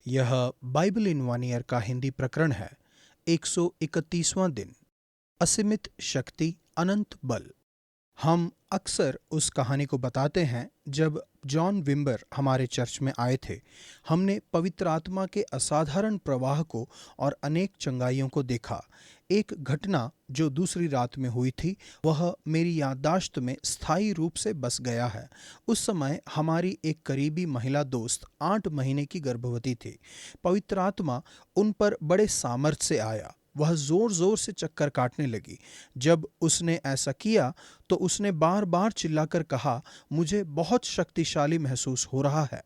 यह Bible in one year का हिंदी प्रकरण है। 131वां दिन। असीमित शक्ति, अनंत बल। हम अक्सर उस कहानी को बताते हैं जब जॉन विम्बर हमारे चर्च में आए थे। हमने पवित्र आत्मा के असाधारण प्रवाह को और अनेक चंगाइयों को देखा। एक घटना जो दूसरी रात में हुई थी वह मेरी याददाश्त में स्थायी रूप से बस गया है। उस समय हमारी एक करीबी महिला दोस्त 8 महीने की गर्भवती थी। पवित्र आत्मा उन पर बड़े सामर्थ्य से आया। वह जोर जोर से चक्कर काटने लगी। जब उसने ऐसा किया तो उसने बार बार चिल्लाकर कहा, मुझे बहुत शक्तिशाली महसूस हो रहा है।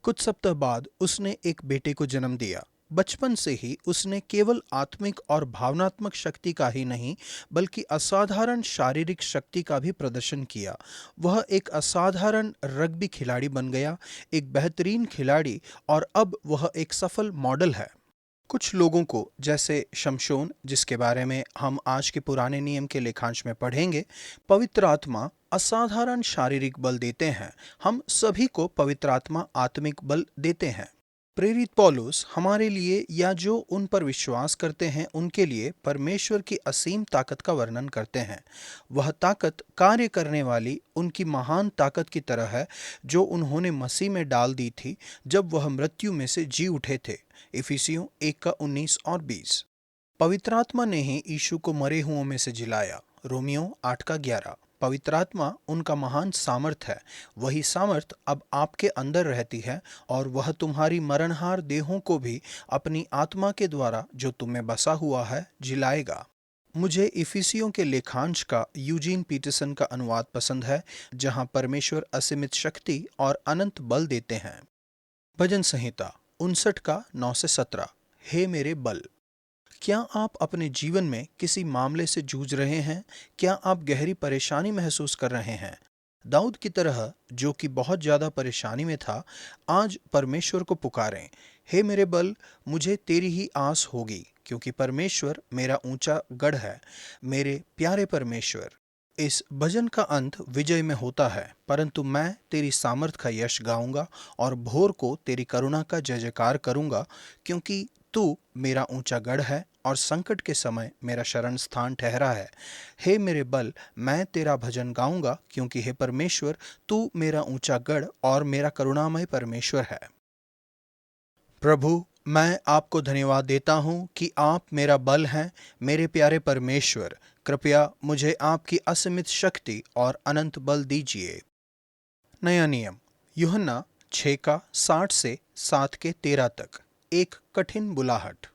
कुछ सप्ताह बाद उसने एक बेटे को जन्म दिया। बचपन से ही उसने केवल आत्मिक और भावनात्मक शक्ति का ही नहीं बल्कि असाधारण शारीरिक शक्ति का भी प्रदर्शन किया। वह एक असाधारण रग्बी खिलाड़ी बन गया, एक बेहतरीन खिलाड़ी, और अब वह एक सफल मॉडल है। कुछ लोगों को, जैसे शमशोन जिसके बारे में हम आज के पुराने नियम के लेखांश में पढ़ेंगे, पवित्र आत्मा असाधारण शारीरिक बल देते हैं। हम सभी को पवित्र आत्मा आत्मिक बल देते हैं। प्रेरित पौलुस हमारे लिए या जो उन पर विश्वास करते हैं उनके लिए परमेश्वर की असीम ताकत का वर्णन करते हैं। वह ताकत कार्य करने वाली उनकी महान ताकत की तरह है जो उन्होंने मसीह में डाल दी थी जब वह मृत्यु में से जी उठे थे। इफिसियों 1:19 और 20। पवित्र आत्मा ने ही यीशु को मरे हुओं में से जिलाया। रोमियो 8:11। पवित्र आत्मा उनका महान सामर्थ है। वही सामर्थ अब आपके अंदर रहती है और वह तुम्हारी मरणहार देहों को भी अपनी आत्मा के द्वारा जो तुम में बसा हुआ है जिलाएगा। मुझे इफिसियों के लेखांश का यूजीन पीटरसन का अनुवाद पसंद है, जहां परमेश्वर असीमित शक्ति और अनंत बल देते हैं। भजन संहिता 59:9-17। हे मेरे बल। क्या आप अपने जीवन में किसी मामले से जूझ रहे हैं? क्या आप गहरी परेशानी महसूस कर रहे हैं? दाऊद की तरह, जो कि बहुत ज्यादा परेशानी में था, आज परमेश्वर को पुकारें। हे मेरे बल, मुझे तेरी ही आस होगी, क्योंकि परमेश्वर मेरा ऊंचा गढ़ है। मेरे प्यारे परमेश्वर। इस भजन का अंत विजय में होता है, परंतु मैं तेरी सामर्थ का यश गाऊंगा और भोर को तेरी करुणा का जय जयकार करूंगा, क्योंकि तू मेरा ऊंचा गढ़ है और संकट के समय मेरा शरण स्थान ठहरा है। हे मेरे बल, मैं तेरा भजन गाऊंगा, क्योंकि हे परमेश्वर, तू मेरा ऊंचा गढ़ और मेरा करुणामय परमेश्वर है। प्रभु, मैं आपको धन्यवाद देता हूँ कि आप मेरा बल हैं। मेरे प्यारे परमेश्वर, कृपया मुझे आपकी असीमित शक्ति और अनंत बल दीजिए। नया नियम यूहन्ना 6:60 से 7:13 तक। एक कठिन बुलाहट।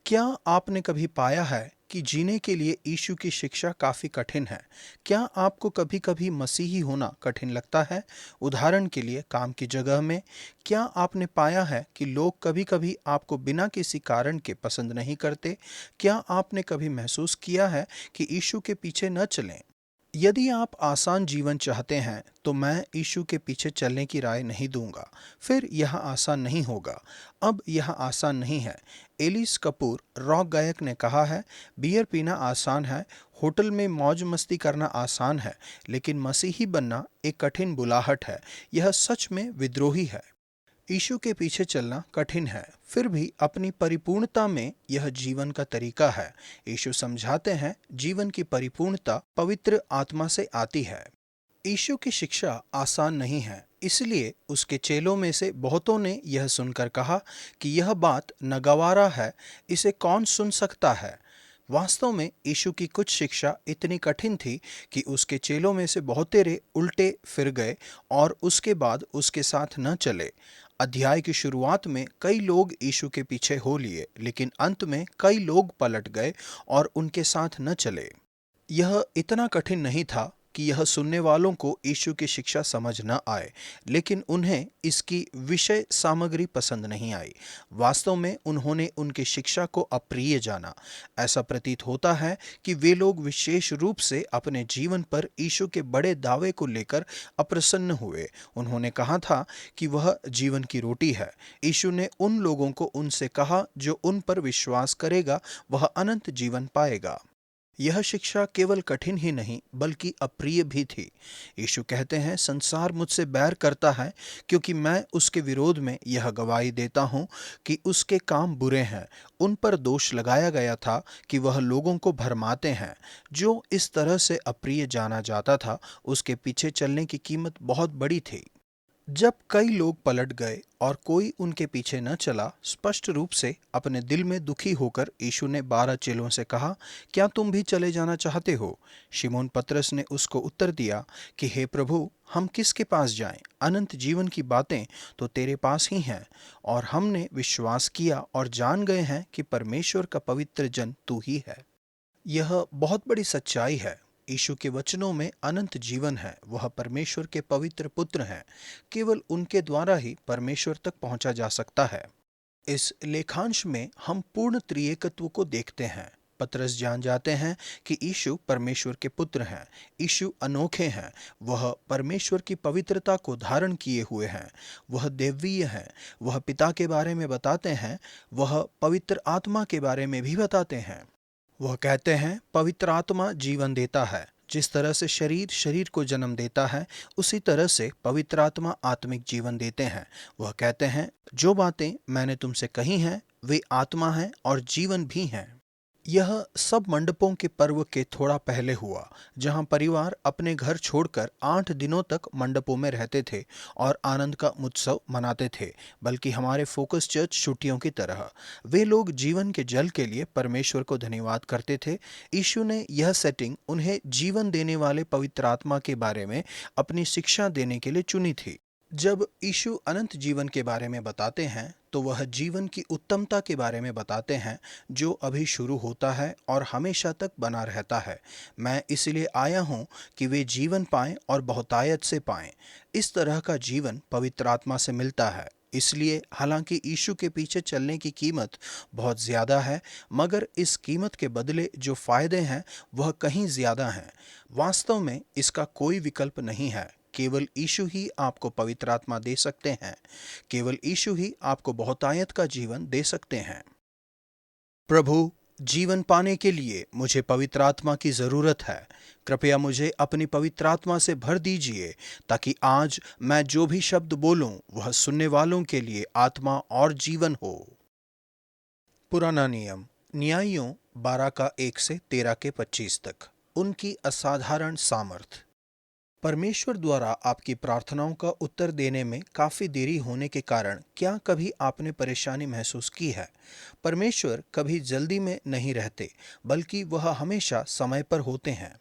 क्या आपने कभी पाया है कि जीने के लिए यीशु की शिक्षा काफी कठिन है? क्या आपको कभी कभी मसीही होना कठिन लगता है? उदाहरण के लिए काम की जगह में। क्या आपने पाया है कि लोग कभी कभी आपको बिना किसी कारण के पसंद नहीं करते? क्या आपने कभी महसूस किया है कि यीशु के पीछे न चलें? यदि आप आसान जीवन चाहते हैं तो मैं यीशु के पीछे चलने की राय नहीं दूंगा। फिर यह आसान नहीं होगा। अब यह आसान नहीं है। एलिस कपूर रॉक गायक ने कहा है, बियर पीना आसान है, होटल में मौज मस्ती करना आसान है, लेकिन मसीही बनना एक कठिन बुलाहट है। यह सच में विद्रोही है। यीशु के पीछे चलना कठिन है, फिर भी अपनी परिपूर्णता में यह जीवन का तरीका है। यीशु समझाते हैं, जीवन की परिपूर्णता पवित्र आत्मा से आती है। यीशु की शिक्षा आसान नहीं है, इसलिए उसके चेलों में से बहुतों ने यह सुनकर कहा कि यह बात नागवारा है, इसे कौन सुन सकता है। वास्तव में यीशु की कुछ शिक्षा इतनी कठिन थी कि उसके चेलों में से बहुतेरे उल्टे फिर गए और उसके बाद उसके साथ न चले। अध्याय की शुरुआत में कई लोग यीशु के पीछे हो लिए, लेकिन अंत में कई लोग पलट गए और उनके साथ न चले। यह इतना कठिन नहीं था कि यह सुनने वालों को यीशु की शिक्षा समझ न आए, लेकिन उन्हें इसकी विषय सामग्री पसंद नहीं आई। वास्तव में उन्होंने उनकी शिक्षा को अप्रिय जाना। ऐसा प्रतीत होता है कि वे लोग विशेष रूप से अपने जीवन पर यीशु के बड़े दावे को लेकर अप्रसन्न हुए। उन्होंने कहा था कि वह जीवन की रोटी है। यीशु ने उन लोगों को उनसे कहा, जो उन पर विश्वास करेगा वह अनंत जीवन पाएगा। यह शिक्षा केवल कठिन ही नहीं बल्कि अप्रिय भी थी। यीशु कहते हैं, संसार मुझसे बैर करता है क्योंकि मैं उसके विरोध में यह गवाही देता हूँ कि उसके काम बुरे हैं। उन पर दोष लगाया गया था कि वह लोगों को भरमाते हैं। जो इस तरह से अप्रिय जाना जाता था, उसके पीछे चलने की कीमत बहुत बड़ी थी। जब कई लोग पलट गए और कोई उनके पीछे न चला, स्पष्ट रूप से अपने दिल में दुखी होकर यीशु ने 12 चेलों से कहा, क्या तुम भी चले जाना चाहते हो? शिमोन पतरस ने उसको उत्तर दिया कि हे प्रभु, हम किसके पास जाएं? अनंत जीवन की बातें तो तेरे पास ही हैं, और हमने विश्वास किया और जान गए हैं कि परमेश्वर का पवित्र जन तू ही है। यह बहुत बड़ी सच्चाई है। यीशु के वचनों में अनंत जीवन है। वह परमेश्वर के पवित्र पुत्र हैं। केवल उनके द्वारा ही परमेश्वर तक पहुंचा जा सकता है। इस लेखांश में हम पूर्ण त्रिएकत्व को देखते हैं। पतरस जान जाते हैं कि यीशु परमेश्वर के पुत्र हैं। यीशु अनोखे हैं। वह परमेश्वर की पवित्रता को धारण किए हुए हैं। वह देवीय हैं। वह पिता के बारे में बताते हैं। वह पवित्र आत्मा के बारे में भी बताते हैं। वह कहते हैं, पवित्र आत्मा जीवन देता है। जिस तरह से शरीर शरीर को जन्म देता है, उसी तरह से पवित्र आत्मा आत्मिक जीवन देते हैं। वह कहते हैं, जो बातें मैंने तुमसे कही हैं वे आत्मा हैं और जीवन भी हैं। यह सब मंडपों के पर्व के थोड़ा पहले हुआ, जहां परिवार अपने घर छोड़कर 8 दिनों तक मंडपों में रहते थे और आनंद का उत्सव मनाते थे। बल्कि हमारे फोकस चर्च छुट्टियों की तरह वे लोग जीवन के जल के लिए परमेश्वर को धन्यवाद करते थे। यीशु ने यह सेटिंग उन्हें जीवन देने वाले पवित्र आत्मा के बारे में अपनी शिक्षा देने के लिए चुनी थी। जब यीशु अनंत जीवन के बारे में बताते हैं, तो वह जीवन की उत्तमता के बारे में बताते हैं, जो अभी शुरू होता है और हमेशा तक बना रहता है। मैं इसलिए आया हूँ कि वे जीवन पाएं और बहुतायत से पाएं। इस तरह का जीवन पवित्र आत्मा से मिलता है। इसलिए हालांकि यीशु के पीछे चलने की कीमत बहुत ज़्यादा है, मगर इस कीमत के बदले जो फ़ायदे हैं वह कहीं ज़्यादा हैं। वास्तव में इसका कोई विकल्प नहीं है। केवल यीशु ही आपको पवित्र आत्मा दे सकते हैं। केवल यीशु ही आपको बहुतायत का जीवन दे सकते हैं। प्रभु, जीवन पाने के लिए मुझे पवित्र आत्मा की ज़रूरत है। कृपया मुझे अपनी पवित्र आत्मा से भर दीजिए, ताकि आज मैं जो भी शब्द बोलूं वह सुनने वालों के लिए आत्मा और जीवन हो। पुराना नियम, न्यायियों 12 का 1 से 13 के 25 तक। उनकी असाधारण सामर्थ। परमेश्वर द्वारा आपकी प्रार्थनाओं का उत्तर देने में काफ़ी देरी होने के कारण क्या कभी आपने परेशानी महसूस की है? परमेश्वर कभी जल्दी में नहीं रहते, बल्कि वह हमेशा समय पर होते हैं।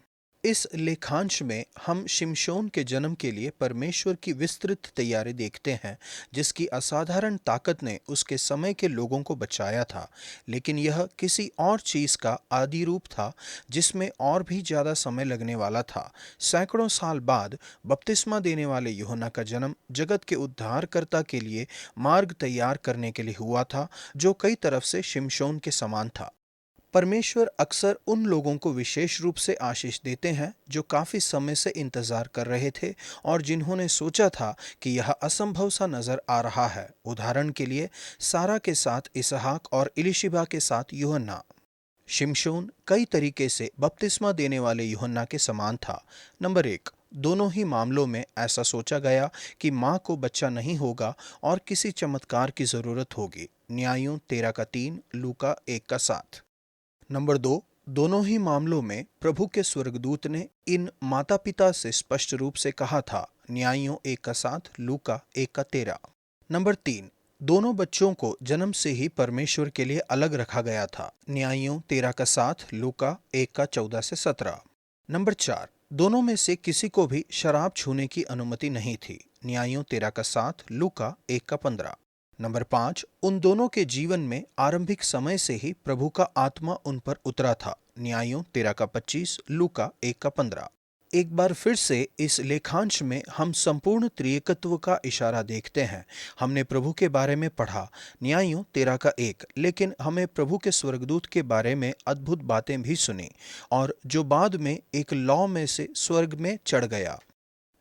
इस लेखांश में हम शिमशोन के जन्म के लिए परमेश्वर की विस्तृत तैयारी देखते हैं, जिसकी असाधारण ताकत ने उसके समय के लोगों को बचाया था। लेकिन यह किसी और चीज़ का आदि रूप था, जिसमें और भी ज़्यादा समय लगने वाला था। सैकड़ों साल बाद बपतिस्मा देने वाले यूहन्ना का जन्म जगत के उद्धारकर्ता के लिए मार्ग तैयार करने के लिए हुआ था, जो कई तरफ से शिमशोन के समान था। परमेश्वर अक्सर उन लोगों को विशेष रूप से आशीष देते हैं जो काफी समय से इंतजार कर रहे थे और जिन्होंने सोचा था कि यह असंभव सा नजर आ रहा है। उदाहरण के लिए, सारा के साथ इसहाक और इलिशिबा के साथ यूहन्ना। शिमशोन कई तरीके से बपतिस्मा देने वाले यूहन्ना के समान था। नंबर 1, दोनों ही मामलों में ऐसा सोचा गया कि माँ को बच्चा नहीं होगा और किसी चमत्कार की जरूरत होगी। न्यायों 13 का 3, लूका 1 का 7। नंबर 2, दोनों ही मामलों में प्रभु के स्वर्गदूत ने इन माता पिता से स्पष्ट रूप से कहा था। न्यायों 1 का 7, लूका 1 का 13। नंबर 3, दोनों बच्चों को जन्म से ही परमेश्वर के लिए अलग रखा गया था। न्यायों 13 का 7, लूका 1 का 14 से 17। नंबर 4, दोनों में से किसी को भी शराब छूने की अनुमति नहीं थी। न्यायों 13 का 7, लूका 1 का 15। नंबर 5, उन दोनों के जीवन में आरंभिक समय से ही प्रभु का आत्मा उन पर उतरा था। न्यायों 13 का 25, लूका 1 का 15। एक बार फिर से इस लेखांश में हम संपूर्ण त्रिएकत्व का इशारा देखते हैं। हमने प्रभु के बारे में पढ़ा, न्यायों 13 का 1, लेकिन हमें प्रभु के स्वर्गदूत के बारे में अद्भुत बातें भी सुनी, और जो बाद में एक लौ में से स्वर्ग में चढ़ गया।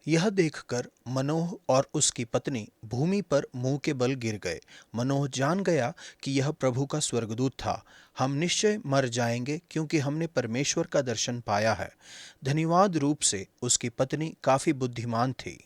यह देखकर मनोह और उसकी पत्नी भूमि पर मुंह के बल गिर गए। मनोह जान गया कि यह प्रभु का स्वर्गदूत था। हम निश्चय मर जाएंगे क्योंकि हमने परमेश्वर का दर्शन पाया है। धन्यवाद रूप से उसकी पत्नी काफी बुद्धिमान थी।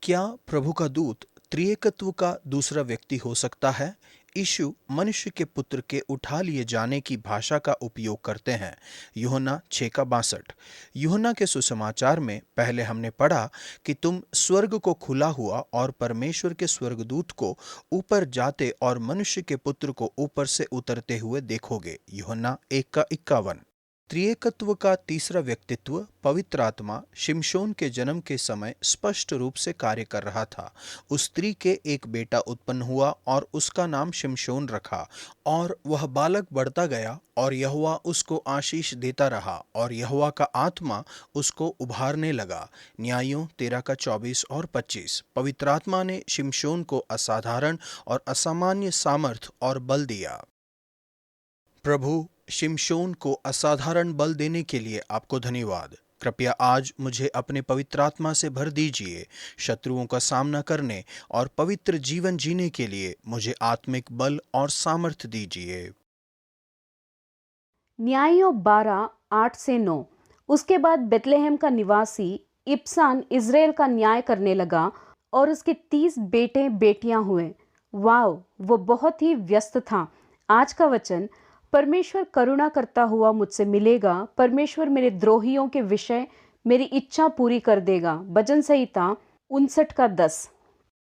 क्या प्रभु का दूत त्रिएकत्व का दूसरा व्यक्ति हो सकता है? यीशु मनुष्य के पुत्र के उठा लिए जाने की भाषा का उपयोग करते हैं। यूहन्ना 6:62। यूहन्ना के सुसमाचार में पहले हमने पढ़ा कि तुम स्वर्ग को खुला हुआ और परमेश्वर के स्वर्गदूत को ऊपर जाते और मनुष्य के पुत्र को ऊपर से उतरते हुए देखोगे। यूहन्ना 1:51। त्रिएकत्व का तीसरा व्यक्तित्व पवित्र आत्मा शिमशोन के जन्म के समय स्पष्ट रूप से कार्य कर रहा था। उस स्त्री के एक बेटा उत्पन्न हुआ और उसका नाम शिमशोन रखा, और वह बालक बढ़ता गया और यहोवा उसको आशीष देता रहा और यहोवा का आत्मा उसको उभारने लगा। न्यायों 13:24 और 25। पवित्र आत्मा ने शिमशोन को असाधारण और असामान्य सामर्थ और बल दिया। प्रभु शिमशोन को असाधारण बल देने के लिए आपको धन्यवाद। कृपया आज मुझे अपने पवित्र आत्मा से भर दीजिए। शत्रुओं का सामना करने और पवित्र जीवन जीने के लिए मुझे आत्मिक बल और सामर्थ्य दीजिए। न्यायों 12:8-9। उसके बाद बेतलेहम का निवासी इब्सान इज़राइल का न्याय करने लगा और उसके 30 बेटे बेटियां हुए। वाव, वो बहुत ही व्यस्त था। आज का वचन, परमेश्वर करुणा करता हुआ मुझसे मिलेगा, परमेश्वर मेरे द्रोहियों के विषय मेरी इच्छा पूरी कर देगा। भजन संहिता 59:10।